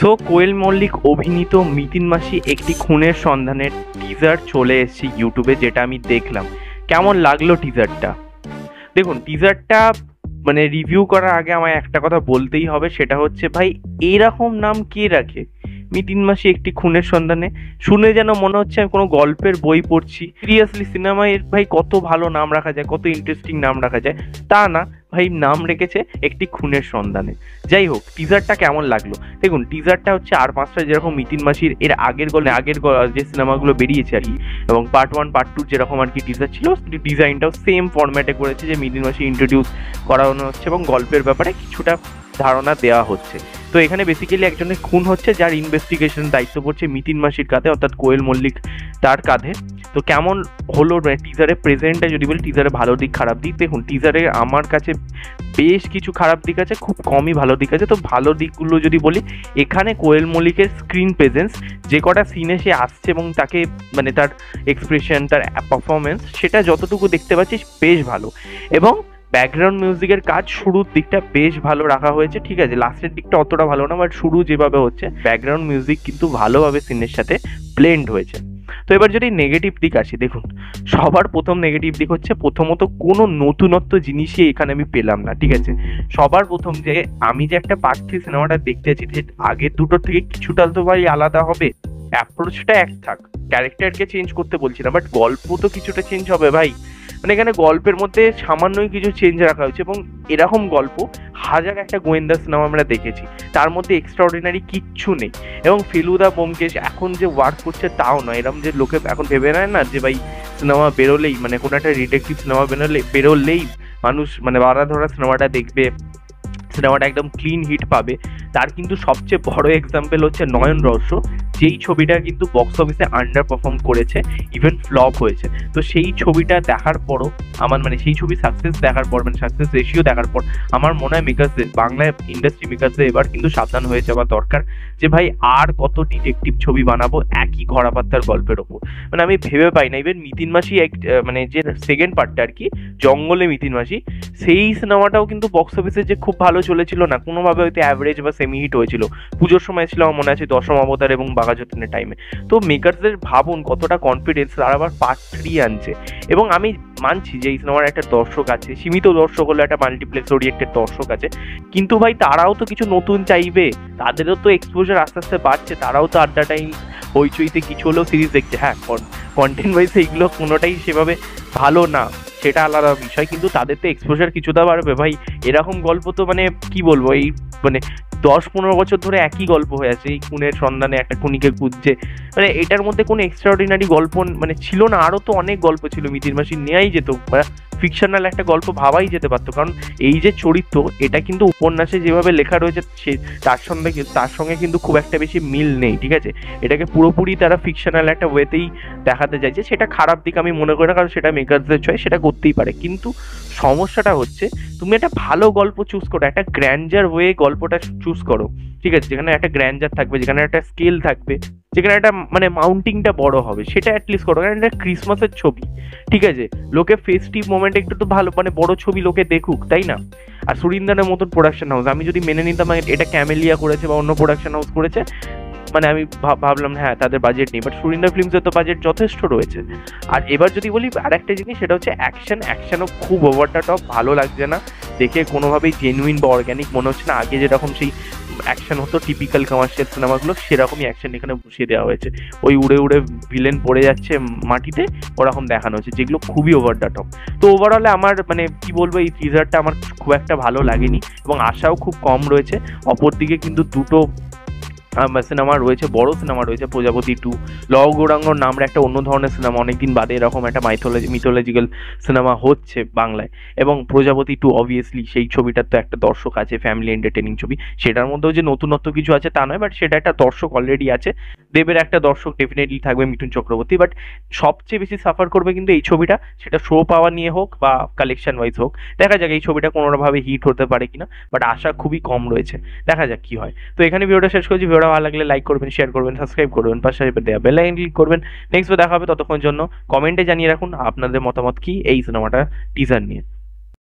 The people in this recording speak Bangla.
সো কোয়েল মল্লিক অভিনীত মিতিন মাসি একটি খুনের সন্ধানের টিজার চলে এসেছে ইউটিউবে, যেটা আমি দেখলাম। কেমন লাগলো টিজারটা? দেখুন, টিজারটা মানে রিভিউ করার আগে আমায় একটা কথা বলতেই হবে, সেটা হচ্ছে ভাই এরকম নাম কে রাখে? মিতিন মাসি একটি খুনের সন্ধানে শুনে যেন মনে হচ্ছে আমি কোনো গল্পের বই পড়ছি। সিরিয়াসলি সিনেমায় ভাই কত ভালো নাম রাখা যায়, কত ইন্টারেস্টিং নাম রাখা যায়। তা না ভাই, নাম রেখেছে একটি খুনের সন্ধানে। যাই হোক, টিজারটা কেমন লাগলো দেখুন। টিজারটা হচ্ছে আর পাঁচটা যেরকম মিতিন মাসির এর আগের যে সিনেমাগুলো বেরিয়েছে আর কি, এবং পার্ট 1 পার্ট 2 যেরকম আর কি টিজার ছিল, ডিজাইনটাও সেম ফরম্যাটে করেছে, যে মিতিন মাসি ইন্ট্রোডিউস করানো হচ্ছে এবং গল্পের ব্যাপারে কিছুটা ধারণা দেওয়া হচ্ছে। তো এখানে বেসিক্যালি একজনের খুন হচ্ছে, যার ইনভেস্টিগেশন দায়িত্ব পড়ছে মিতিন মাসির কাঁধে, অর্থাৎ কোয়েল মল্লিক তার কাঁধে। তো কেমন হলো টিজারে প্রেজেন্টটা যদি বলি, টিজারে ভালো দিক খারাপ দিক। দেখুন, টিজারে আমার কাছে বেশ কিছু খারাপ দিক আছে, খুব কমই ভালো দিক আছে। তো ভালো দিকগুলো যদি বলি, এখানে কোয়েল মল্লিকের স্ক্রিন প্রেজেন্স, যে কটা সিনে সে আসছে এবং তাকে মানে তার এক্সপ্রেশন, তার পারফরমেন্স, সেটা যতটুকু দেখতে পাচ্ছি বেশ ভালো। এবং ব্যাকগ্রাউন্ড মিউজিকের কাজ শুরুর দিকটা বেশ ভালো রাখা হয়েছে, ঠিক আছে। লাস্টের দিকটা অতটা ভালো না, বাট শুরু যেভাবে হচ্ছে ব্যাকগ্রাউন্ড মিউজিক কিন্তু ভালোভাবে সিনের সাথে ব্লেন্ড হয়েছে। তো এবার যদি নেগেটিভ দিক আসি, দেখুন সবার প্রথম নেগেটিভ দিক হচ্ছে প্রথমত কোনো নতুনত্ব জিনিসই এখানে আমি পেলাম না, ঠিক আছে। সবার প্রথম যে আমি যে একটা পার্ট 3 সিনেমাটা দেখতে আছি, আগের দুটোর থেকে কিছুটা তো ভাই আলাদা হবে। অ্যাপ্রোচটা এক থাক, ক্যারেক্টারকে চেঞ্জ করতে বলছি না, বাট গল্প তো কিছুটা চেঞ্জ হবে ভাই। মানে এখানে গল্পের মধ্যে সামান্যই কিছু চেঞ্জ রাখা হয়েছে, এবং এরকম গল্প হাজার একটা গোয়েন্দা সিনেমা আমরা দেখেছি, তার মধ্যে এক্সট্রাঅর্ডিনারি কিচ্ছু নেই। এবং ফেলুদা ব্যোমকেশ এখন যে ওয়ার্ক করছে তাও নয়, এরকম যে লোকে এখন ভেবে নেয় না যে ভাই সিনেমা বেরোলেই, মানে কোনো একটা ডিটেকটিভ সিনেমা বেরোলেই মানুষ মানে বারাধরা সিনেমাটা দেখবে, সিনেমাটা একদম ক্লিন হিট পাবে। তার কিন্তু সবচেয়ে বড় এক্সাম্পল হচ্ছে নয়ন রহস্য, যেই ছবিটা কিন্তু বক্স অফিসে আন্ডার পারফর্ম করেছে, ইভেন ফ্লপ হয়েছে। তো সেই ছবিটা দেখার পরও আমার মানে সেই ছবি সাকসেস দেখার পর, মানে সাকসেস রেশিও দেখার পর আমার মনে হয় মেকার্সদের, বাংলা ইন্ডাস্ট্রি মেকার্সদের এবার কিন্তু সাবধান হয়ে যাওয়া দরকার, যে ভাই আর কত ডিটেকটিভ ছবি বানাবো একই ঘোড়াপাত্তার গল্পের ওপর। মানে আমি ভেবে পাই না, ইভেন মিতিন মাসি মানে যে সেকেন্ড পার্টটা আর কি, জঙ্গলে মিতিন মাসি, সেই সিনেমাটাও কিন্তু বক্স অফিসে যে খুব ভালো চলেছিল না, কোনোভাবে হয়তো অ্যাভারেজ বা সেমি হিট হয়েছিল। পুজোর সময় ছিল আমার মনে আছে, দশম অবতার এবং বাঘাযতীনের টাইমে। তো মেকারসদের ভাবুন কতটা কনফিডেন্স, তারা আবার পার্ট 3 আনছে। এবং আমি মানছি যে এই সিনেমার একটা দর্শক আছে, সীমিত দর্শক হলো, একটা মাল্টিপ্লেক্স ওরিয়েন্টেড দর্শক আছে, কিন্তু ভাই তারাও তো কিছু নতুন চাইবে, তাদেরও তো এক্সপোজার আস্তে আস্তে বাড়ছে, তারাও তো আড্ডা টাইম হইচইতে কিছু হলেও সিরিজ দেখছে। হ্যাঁ, কন্টেন্ট ওয়াইজ এইগুলো কোনোটাই সেভাবে ভালো না, সেটা আলাদা বিষয়, কিন্তু তাদের তো এক্সপোজার কিছুটা বাড়বে ভাই। এরকম গল্প তো মানে কি বলবো, এই মানে 10-15 বছর ধরে একই গল্প হয়ে আছে, এই খুনের সন্ধানে একটা খুনিকে খুঁজছে। মানে এটার মধ্যে কোনো এক্সট্রাঅর্ডিনারি গল্প মানে ছিল না, আরও তো অনেক গল্প ছিল মিতিন মাসি, নেওয়াই যেত, ফিকশনাল একটা গল্প ভাবাই যেতে পারতো। কারণ এই যে চরিত্র, এটা কিন্তু উপন্যাসে যেভাবে লেখা রয়েছে সে তার সঙ্গে কিন্তু খুব একটা বেশি মিল নেই, ঠিক আছে। এটাকে পুরোপুরি তারা ফিকশনাল একটা ওয়েতেই দেখাতে চাইছে, সেটা খারাপ দিক আমি মনে করি না, কারণ সেটা মেকারসদের চয়েস, সেটা করতেই পারে। কিন্তু সমস্যাটা হচ্ছে তুমি একটা ভালো গল্প চুজ করো, একটা গ্র্যান্ডার ওয়ে গল্পটা চুজ করো, ঠিক আছে, যেখানে একটা গ্র্যান্ডার থাকবে, যেখানে একটা স্কেল থাকবে, যেখানে একটা মানে মাউন্টিংটা বড় হবে, সেটা অ্যাটলিস্ট করো। কারণ এটা ক্রিসমাসের ছবি, ঠিক আছে, লোকে ফেস্টিভ মোমেন্ট একটু তো ভালো মানে বড় ছবি লোকে দেখুক, তাই না? আর সুরিন্দানের মতন প্রোডাকশন হাউস আমি যদি মেনে নিতাম এটা ক্যামেলিয়া করেছে বা অন্য প্রোডাকশন হাউস করেছে, মানে আমি ভাবলাম হ্যাঁ তাদের বাজেট নেই, বাট সুরিন্দর ফিল্মসের তো বাজেট যথেষ্ট রয়েছে। আর এবার যদি বলি আরেকটা জিনিস, সেটা হচ্ছে অ্যাকশনও খুব ওভার দ্য টপ ভালো লাগছে না দেখে, কোনোভাবেই জেনুইন বা অর্গ্যানিক মনে হচ্ছে না। আগে যেরকম সেই অ্যাকশন হতো টিপিক্যাল কমার্শিয়াল সিনেমাগুলো, সেরকমই অ্যাকশন এখানে বসিয়ে দেওয়া হয়েছে। ওই উড়ে উড়ে ভিলেন পড়ে যাচ্ছে মাটিতে, ওরকম দেখানো হচ্ছে, যেগুলো খুবই ওভার দ্য টপ। তো ওভারঅলে আমার মানে কি বলবো, এই টিজারটা আমার খুব একটা ভালো লাগেনি, এবং আশাও খুব কম রয়েছে। অপরদিকে কিন্তু দুটো সিনেমা রয়েছে, বড় সিনেমা রয়েছে, প্রজাপতি 2, লব গৌরাঙ্গর নামের একটা অন্য ধরনের সিনেমা, অনেকদিন বাদে এরকম একটা মিথোলজিক্যাল সিনেমা হচ্ছে বাংলায়। এবং প্রজাপতি 2 অবভিয়াসলি সেই ছবিটার তো একটা দর্শক আছে, ফ্যামিলি এন্টারটেনিং ছবি, সেটার মধ্যেও যে নতুনত্ব কিছু আছে তা নয়, বাট সেটা একটা দর্শক অলরেডি আছে। দেবের একটা দর্শক ডেফিনেটলি থাকবে, মিঠুন চক্রবর্তী। বাট সবচেয়ে বেশি সাফার করবে কিন্তু এই ছবিটা, সেটা শো পাওয়ার নিয়ে হোক বা কালেকশন ওয়াইজ হোক। দেখা যাক এই ছবিটা কোনোভাবে হিট হতে পারে কিনা, বাট আশা খুবই কম রয়েছে, দেখা যাক কি হয়। তো এখানে ভিডিওটা শেষ করছি। ভিডিওটা ভালো লাগলে লাইক করবেন, শেয়ার করবেন, সাবস্ক্রাইব করবেন, পাশে দেওয়া বেল আইকন ক্লিক করবেন। নেক্সট দেখা হবে, ততক্ষণ জন্য কমেন্টে জানিয়ে রাখুন আপনাদের মতামত কি এই সিনেমাটা টিজার নিয়ে।